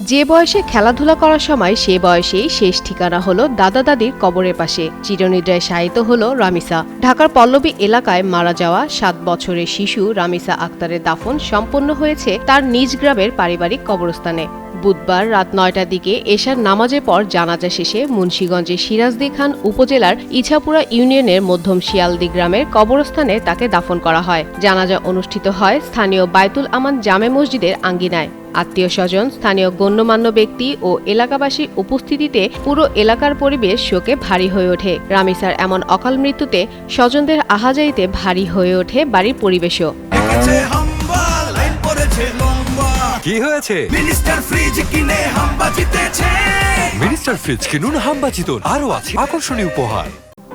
যে বয়সে খেলাধুলা করার সময় সে বয়সেই শেষ ঠিকানা হলো দাদা দাদির কবরের পাশে। চিরনিদ্রায় শায়িত হলো রামিসা। ঢাকার পল্লবী এলাকায় মারা যাওয়া 7 বছরের শিশু রামিসা আক্তারের দাফন সম্পন্ন হয়েছে তার নিজ গ্রামের পারিবারিক কবরস্থানে। বুধবার রাত 9টার দিকে এশার নামাজের পর জানাজা শেষে মুন্সিগঞ্জের সিরাজদি খান উপজেলার ইছাপুরা ইউনিয়নের মধ্যম শিয়ালদি গ্রামের কবরস্থানে তাকে দাফন করা হয়। জানাজা অনুষ্ঠিত হয় স্থানীয় বায়তুল আমান জামে মসজিদের আঙ্গিনায়। আত্মীয় স্বজন, স্থানীয় গণ্যমান্য ব্যক্তি ও এলাকাবাসীর উপস্থিতিতে পুরো এলাকার পরিবেশ শোকে ভারী হয়ে ওঠে। রামিসার এমন অকাল মৃত্যুতে স্বজনদের আহাজারিতে ভারী হয়ে ওঠে বাড়ির পরিবেশও। কি হয়েছে? মিনিস্টার ফ্রিজ কিনে হাম্বা জিতেছে। মিনিস্টার ফ্রিজ কিনুন, হাম্বা জিতুন, আরো আছে আকর্ষণীয় উপহার।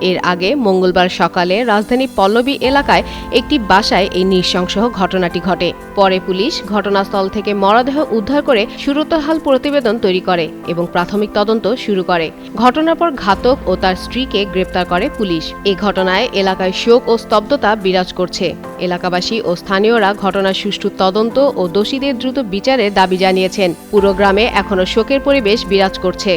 এর আগে মঙ্গলবার সকালে রাজধানী পল্লবী এলাকায় একটি বাসায় এই নৃশংস ঘটনাটি ঘটে। পরে পুলিশ ঘটনাস্থল থেকে মরদেহ উদ্ধার করে সুরতহাল প্রতিবেদন তৈরি করে এবং প্রাথমিক তদন্ত শুরু করে। ঘটনার পর ঘাতক ও তার স্ত্রীকে গ্রেপ্তার করে পুলিশ। এই ঘটনায় এলাকায় শোক ও স্তব্ধতা বিরাজ করছে। এলাকাবাসী ও স্থানীয়রা ঘটনার সুষ্ঠু তদন্ত ও দোষীদের দ্রুত বিচারের দাবি জানিয়েছেন। পুরো গ্রামে এখনো শোকের পরিবেশ বিরাজ করছে।